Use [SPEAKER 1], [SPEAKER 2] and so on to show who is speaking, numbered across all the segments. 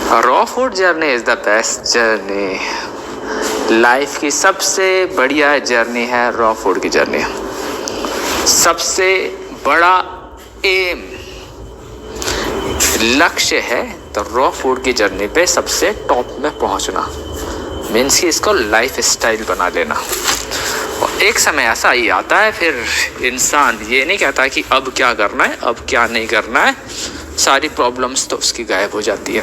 [SPEAKER 1] Raw food journey is the best journey. Life की सबसे बढ़िया जर्नी है रॉ फूड की जर्नी। सबसे बड़ा एम लक्ष्य है तो रॉ फूड की जर्नी पे सबसे टॉप में पहुंचना, मीन्स कि इसको लाइफ स्टाइल बना लेना। और एक समय ऐसा ही आता है फिर इंसान ये नहीं कहता कि अब क्या करना है, अब क्या नहीं करना है। सारी प्रॉब्लम्स तो उसकी गायब हो जाती है,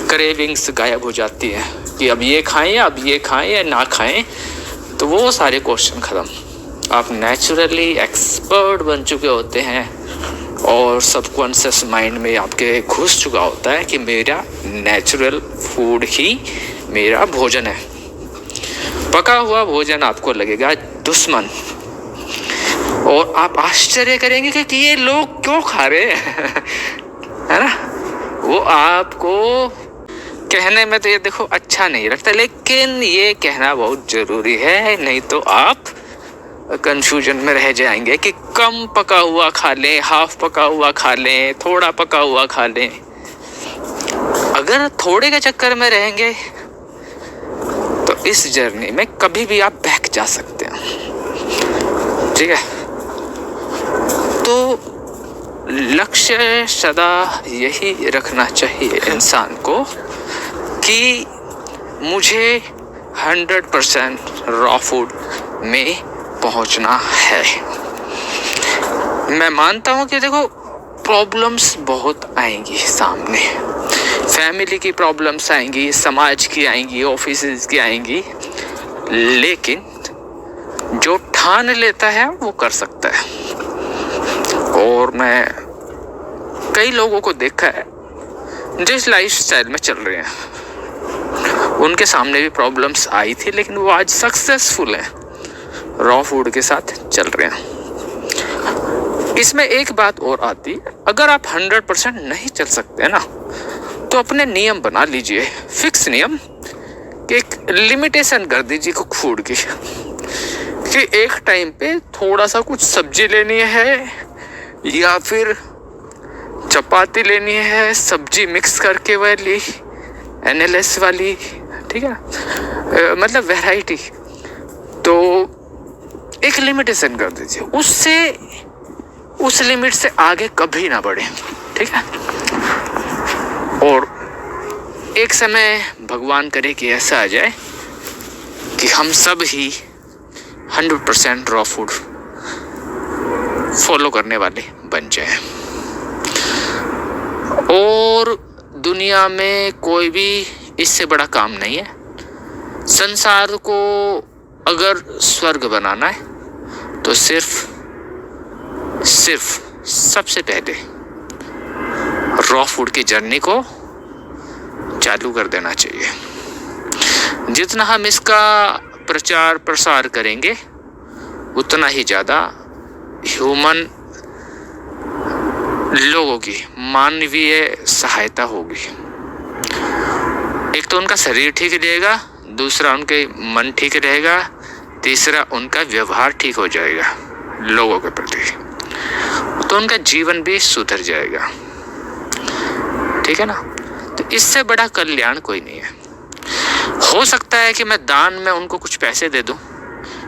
[SPEAKER 1] क्रेविंग्स गायब हो जाती है कि अब ये खाएं, अब ये खाएं या ना खाएं। तो वो सारे क्वेश्चन ख़त्म। आप नेचुरली एक्सपर्ट बन चुके होते हैं और सबकॉन्शियस माइंड में आपके घुस चुका होता है कि मेरा नेचुरल फूड ही मेरा भोजन है। पका हुआ भोजन आपको लगेगा दुश्मन और आप आश्चर्य करेंगे कि ये लोग क्यों खा रहे हैं है ना। वो आपको कहने में तो ये देखो अच्छा नहीं लगता, लेकिन ये कहना बहुत ज़रूरी है, नहीं तो आप कंफ्यूजन में रह जाएंगे कि कम पका हुआ खा लें, हाफ पका हुआ खा लें, थोड़ा पका हुआ खा लें। अगर थोड़े के चक्कर में रहेंगे तो इस जर्नी में कभी भी आप बहक जा सकते हैं, ठीक है। तो लक्ष्य सदा यही रखना चाहिए इंसान को कि मुझे 100% रॉ फूड में पहुंचना है। मैं मानता हूं कि देखो प्रॉब्लम्स बहुत आएंगी सामने, फैमिली की प्रॉब्लम्स आएंगी, समाज की आएंगी, ऑफिस की आएंगी, लेकिन जो ठान लेता है वो कर सकता है। और मैं कई लोगों को देखा है जिस लाइफ स्टाइल में चल रहे हैं, उनके सामने भी प्रॉब्लम्स आई थी, लेकिन वो आज सक्सेसफुल हैं, रॉ फूड के साथ चल रहे हैं। इसमें एक बात और आती है, अगर आप 100% नहीं चल सकते ना तो अपने नियम बना लीजिए, फिक्स नियम, कि एक लिमिटेशन कर दीजिए कुक फूड की, कि एक टाइम पे थोड़ा सा कुछ सब्जी लेनी है या फिर चपाती लेनी है, सब्जी मिक्स करके वाली, एनएलएस वाली, ठीक है, मतलब वैरायटी। तो एक लिमिटेशन कर दीजिए, उससे उस लिमिट से आगे कभी ना बढ़े, ठीक है। और एक समय भगवान करे कि ऐसा आ जाए कि हम सब ही 100% रॉ फूड फॉलो करने वाले बन जाए और दुनिया में कोई भी इससे बड़ा काम नहीं है। संसार को अगर स्वर्ग बनाना है तो सिर्फ सबसे पहले रॉ फूड की जर्नी को चालू कर देना चाहिए। जितना हम इसका प्रचार प्रसार करेंगे उतना ही ज़्यादा ह्यूमन लोगों की मानवीय सहायता होगी। एक तो उनका शरीर ठीक रहेगा, दूसरा उनके मन ठीक रहेगा, तीसरा उनका व्यवहार ठीक हो जाएगा लोगों के प्रति, तो उनका जीवन भी सुधर जाएगा, ठीक है ना। तो इससे बड़ा कल्याण कोई नहीं है। हो सकता है कि मैं दान में उनको कुछ पैसे दे दूं,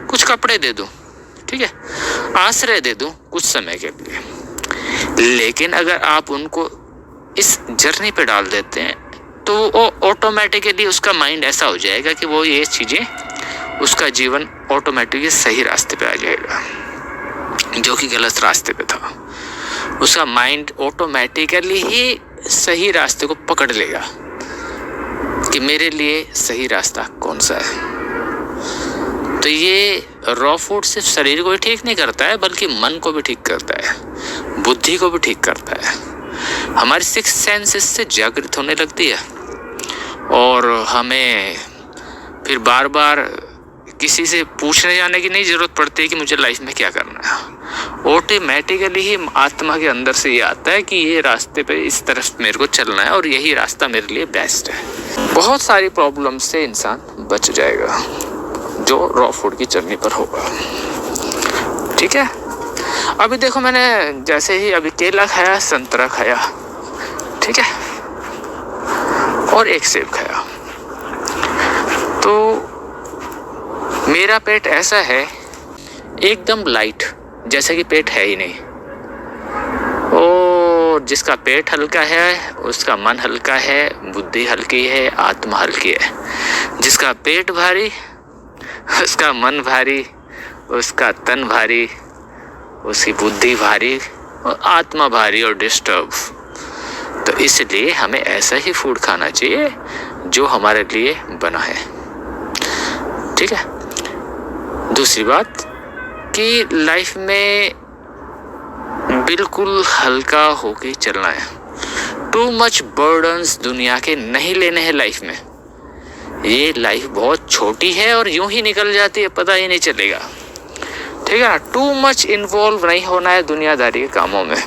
[SPEAKER 1] कुछ कपड़े दे दूं, ठीक है, आश्रय दे दूं कुछ समय के लिए, लेकिन अगर आप उनको इस जर्नी पे डाल देते हैं तो वो ऑटोमेटिकली उसका माइंड ऐसा हो जाएगा कि वो ये चीज़ें, उसका जीवन ऑटोमेटिकली सही रास्ते पे आ जाएगा, जो कि गलत रास्ते पे था। उसका माइंड ऑटोमेटिकली ही सही रास्ते को पकड़ लेगा कि मेरे लिए सही रास्ता कौन सा है। तो ये रॉ फूड सिर्फ शरीर को ही ठीक नहीं करता है, बल्कि मन को भी ठीक करता है, बुद्धि को भी ठीक करता है। हमारी सिक्स सेंस इससे जागृत होने लगती है और हमें फिर बार बार किसी से पूछने जाने की नहीं ज़रूरत पड़ती कि मुझे लाइफ में क्या करना है। ऑटोमेटिकली ही आत्मा के अंदर से ये आता है कि ये रास्ते पे इस तरफ मेरे को चलना है और यही रास्ता मेरे लिए बेस्ट है। बहुत सारी प्रॉब्लम से इंसान बच जाएगा जो रॉ फूड की जर्नी पर होगा, ठीक है। अभी देखो मैंने जैसे ही अभी केला खाया, संतरा खाया, ठीक है, और एक सेब खाया। तो मेरा पेट ऐसा है एकदम लाइट, जैसे कि पेट है ही नहीं। और जिसका पेट हल्का है उसका मन हल्का है, बुद्धि हल्की है, आत्मा हल्की है। जिसका पेट भारी उसका मन भारी, उसका तन भारी, उसकी बुद्धि भारी और आत्मा भारी और डिस्टर्ब। तो इसलिए हमें ऐसा ही फूड खाना चाहिए जो हमारे लिए बना है। ठीक है। दूसरी बात कि लाइफ में बिल्कुल हल्का होके चलना है। टू मच बर्डन्स दुनिया के नहीं लेने हैं लाइफ में। ये लाइफ बहुत छोटी है और यूं ही निकल जाती है, पता ही नहीं चलेगा। ठीक है ना। टू मच इन्वॉल्व नहीं होना है दुनियादारी के कामों में।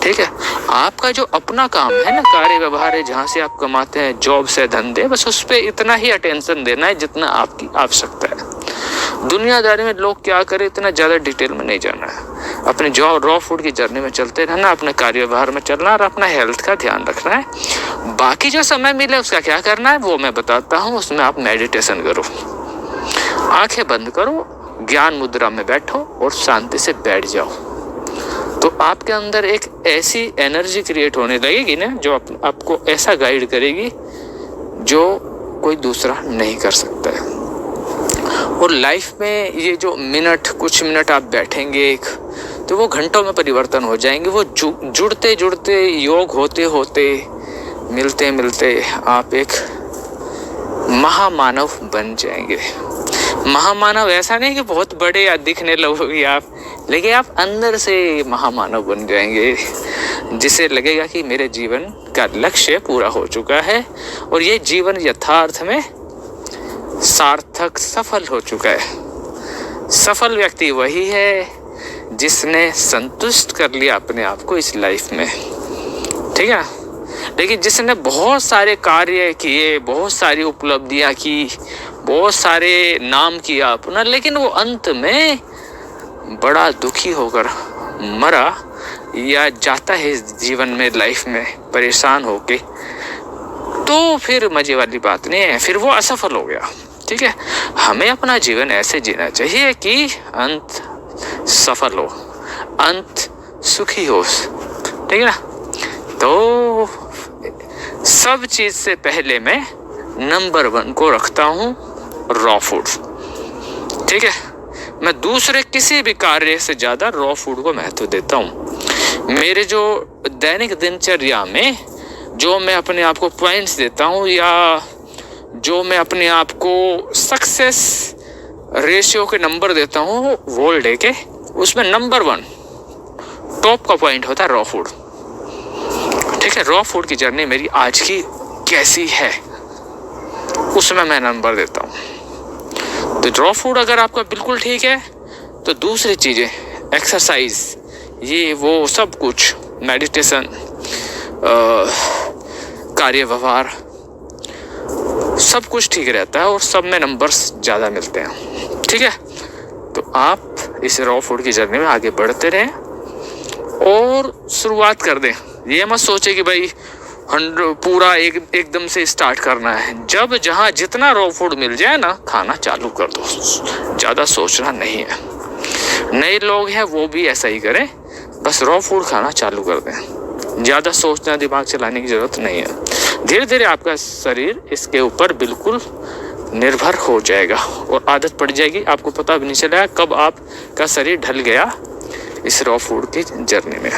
[SPEAKER 1] ठीक है। आपका जो अपना काम है ना, कार्य व्यवहार है, जहाँ से आप कमाते हैं, जॉब से धंधे, बस उस पर इतना ही अटेंशन देना है जितना आपकी आवश्यकता है। दुनियादारी में लोग क्या करें इतना ज़्यादा डिटेल में नहीं जाना है। अपने जॉब रॉ फूड की जर्नी में चलते रहना, अपने कार्य व्यवहार में चलना और अपना हेल्थ का ध्यान रखना है। बाकी जो समय मिले उसका क्या करना है वो मैं बताता हूँ। उसमें आप मेडिटेशन करो, आंखें बंद करो, ज्ञान मुद्रा में बैठो और शांति से बैठ जाओ। तो आपके अंदर एक ऐसी एनर्जी क्रिएट होने लगेगी ना, जो आपको ऐसा गाइड करेगी जो कोई दूसरा नहीं कर सकता है। और लाइफ में ये जो कुछ मिनट आप बैठेंगे तो वो घंटों में परिवर्तन हो जाएंगे। वो जुड़ते जुड़ते, योग होते होते, मिलते मिलते आप एक महामानव बन जाएंगे। महामानव ऐसा नहीं कि बहुत बड़े या दिखने लगोगे आप, लेकिन आप अंदर से महामानव बन जाएंगे, जिसे लगेगा कि मेरे जीवन का लक्ष्य पूरा हो चुका है और ये जीवन यथार्थ में सार्थक, सफल हो चुका है। सफल व्यक्ति वही है जिसने संतुष्ट कर लिया अपने आप को इस लाइफ में। ठीक है। लेकिन जिसने बहुत सारे कार्य किए, बहुत सारी उपलब्धियां की, बहुत सारे नाम किया अपना, लेकिन वो अंत में बड़ा दुखी होकर मरा या जाता है जीवन में, लाइफ में परेशान होके, तो फिर मजे वाली बात नहीं है, फिर वो असफल हो गया। ठीक है। हमें अपना जीवन ऐसे जीना चाहिए कि अंत सफल हो, अंत सुखी हो। ठीक है ना। तो सब चीज से पहले मैं नंबर 1 को रखता हूँ रॉ फूड। ठीक है। मैं दूसरे किसी भी कार्य से ज्यादा रॉ फूड को महत्व देता हूँ। मेरे जो दैनिक दिनचर्या में जो मैं अपने आप को पॉइंट्स देता हूँ या जो मैं अपने आप को सक्सेस रेशियो के नंबर देता हूँ वर्ल्ड डे के, उसमें नंबर 1 टॉप का पॉइंट होता है रॉ फूड। ठीक है। रॉ फूड की जर्नी मेरी आज की कैसी है उसमें मैं नंबर देता हूँ। तो रॉ फूड अगर आपका बिल्कुल ठीक है तो दूसरी चीज़ें, एक्सरसाइज, ये वो सब कुछ, मेडिटेशन, कार्य व्यवहार, सब कुछ ठीक रहता है और सब में नंबर्स ज़्यादा मिलते हैं। ठीक है। तो आप इस रॉ फूड की जर्नी में आगे बढ़ते रहें और शुरुआत कर दें। ये मत सोचे कि भाई पूरा एकदम से स्टार्ट करना है। जब जहाँ जितना रॉ फूड मिल जाए ना, खाना चालू कर दो, ज़्यादा सोचना नहीं है। नए लोग हैं वो भी ऐसा ही करें, बस रॉ फूड खाना चालू कर दें, ज़्यादा सोचना, दिमाग चलाने की ज़रूरत नहीं है। धीरे धीरे आपका शरीर इसके ऊपर बिल्कुल निर्भर हो जाएगा और आदत पड़ जाएगी। आपको पता भी नहीं चलेगा कब आपका शरीर ढल गया इस रॉ फूड की जर्नी में।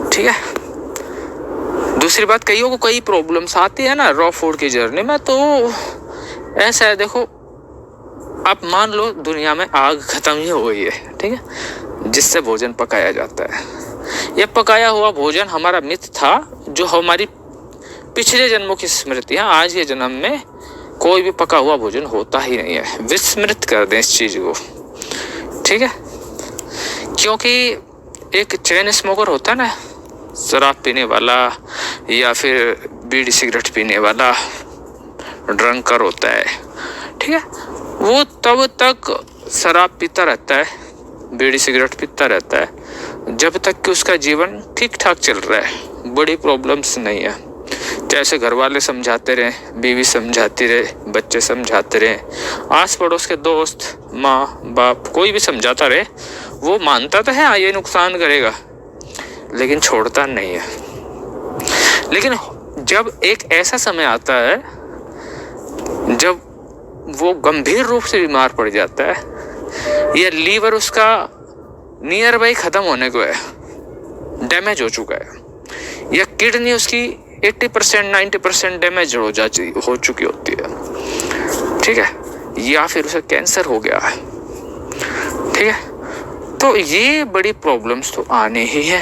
[SPEAKER 1] ठीक है। दूसरी बात, कईयों को कई प्रॉब्लम्स आती है ना रॉ फूड की जर्नी में। तो ऐसा है, देखो, आप मान लो दुनिया में आग खत्म ही हो गई है। ठीक है। जिससे भोजन पकाया जाता है, यह पकाया हुआ भोजन हमारा मित्र था, जो हमारी पिछले जन्मों की स्मृतियां आज के जन्म में कोई भी पका हुआ भोजन होता ही नहीं है। विस्मृत कर दें इस चीज को। ठीक है। क्योंकि एक चेन स्मोकर होता है ना, शराब पीने वाला या फिर बीड़ी सिगरेट पीने वाला ड्रंकर होता है। ठीक है। वो तब तक शराब पीता रहता है, बीड़ी सिगरेट पीता रहता है जब तक कि उसका जीवन ठीक ठाक चल रहा है, बड़ी प्रॉब्लम्स नहीं है। कैसे घर वाले समझाते रहे, बीवी समझाती रहे, बच्चे समझाते रहे, आस पड़ोस के दोस्त, माँ बाप, कोई भी समझाता रहे, वो मानता तो है हाँ ये नुकसान करेगा, लेकिन छोड़ता नहीं है। लेकिन जब एक ऐसा समय आता है जब वो गंभीर रूप से बीमार पड़ जाता है, या लीवर उसका नियर बाई खत्म होने को है, डैमेज हो चुका है, या किडनी उसकी 80% 90% डैमेज हो चुकी होती है, ठीक है, या फिर उसे कैंसर हो गया है, ठीक है, तो ये बड़ी प्रॉब्लम्स तो आने ही है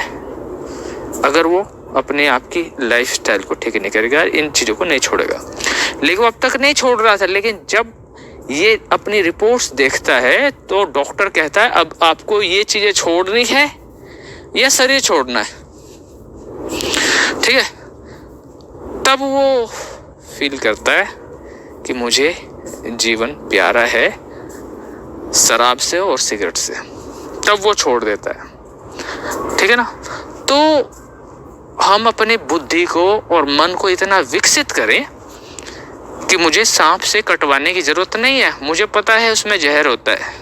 [SPEAKER 1] अगर वो अपने आप की लाइफस्टाइल को ठीक नहीं करेगा, इन चीज़ों को नहीं छोड़ेगा। लेकिन वो अब तक नहीं छोड़ रहा था, लेकिन जब ये अपनी रिपोर्ट्स देखता है तो डॉक्टर कहता है अब आपको ये चीज़ें छोड़नी है या शरीर छोड़ना है, ठीक है, तब वो फील करता है कि मुझे जीवन प्यारा है शराब से और सिगरेट से, तब वो छोड़ देता है, ठीक है ना। तो हम अपनी बुद्धि को और मन को इतना विकसित करें कि मुझे सांप से कटवाने की जरूरत नहीं है, मुझे पता है उसमें जहर होता है,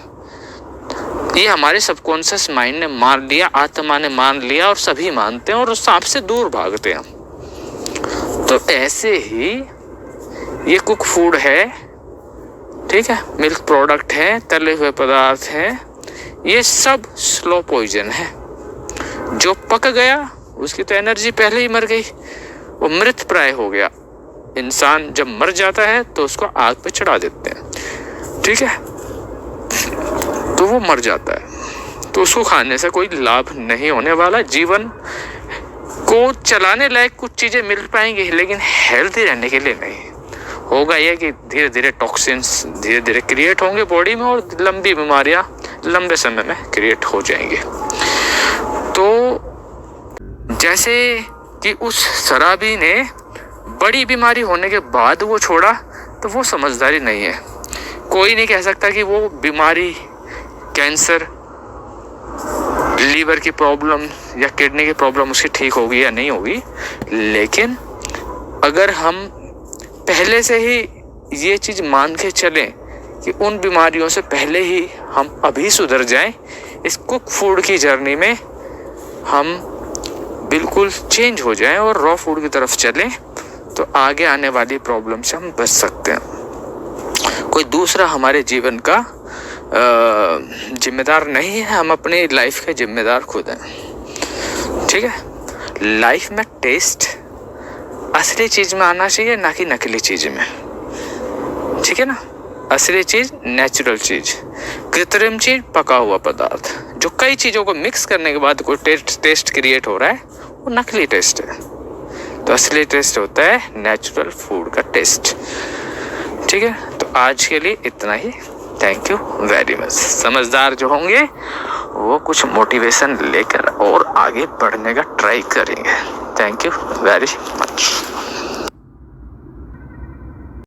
[SPEAKER 1] ये हमारे सबकॉन्शियस माइंड ने मान लिया, आत्मा ने मान लिया, और सभी मानते हैं और उस सांप से दूर भागते हैं। तो ऐसे ही ये कुक फूड है, ठीक है, मिल्क प्रोडक्ट है, तले हुए पदार्थ हैं, ये सब स्लो पॉइजन है। जो पक गया उसकी तो एनर्जी पहले ही मर गई, वो मृत प्राय हो गया। इंसान जब मर जाता है तो उसको आग पे चढ़ा देते हैं, ठीक है, तो वो मर जाता है, तो उसको खाने से कोई लाभ नहीं होने वाला। जीवन को चलाने लायक कुछ चीजें मिल पाएंगी, लेकिन हेल्थी रहने के लिए नहीं होगा। यह कि धीरे धीरे टॉक्सिन्स धीरे धीरे क्रिएट होंगे बॉडी में, और लंबी बीमारियां लंबे समय में क्रिएट हो जाएंगी। तो जैसे कि उस शराबी ने बड़ी बीमारी होने के बाद वो छोड़ा, तो वो समझदारी नहीं है। कोई नहीं कह सकता कि वो बीमारी, कैंसर, लीवर की प्रॉब्लम या किडनी की प्रॉब्लम उसकी ठीक होगी या नहीं होगी, लेकिन अगर हम पहले से ही ये चीज़ मान के चलें कि उन बीमारियों से पहले ही हम अभी सुधर जाएं, इस कुक फूड की जर्नी में हम बिल्कुल चेंज हो जाएं और रॉ फूड की तरफ चलें, तो आगे आने वाली प्रॉब्लम से हम बच सकते हैं। कोई दूसरा हमारे जीवन का जिम्मेदार नहीं है, हम अपनी लाइफ के जिम्मेदार खुद हैं, ठीक है। लाइफ में टेस्ट असली चीज में आना चाहिए, ना कि नकली चीज में, ठीक है ना। असली चीज नेचुरल चीज, कृत्रिम चीज पका हुआ पदार्थ, जो कई चीजों को मिक्स करने के बाद कोई टेस्ट क्रिएट हो रहा है, वो नकली टेस्ट है। तो असली टेस्ट होता है नेचुरल फूड का टेस्ट, ठीक है। तो आज के लिए इतना ही, थैंक यू वेरी मच। समझदार जो होंगे वो कुछ मोटिवेशन लेकर और आगे बढ़ने का ट्राई करेंगे। Thank you very much.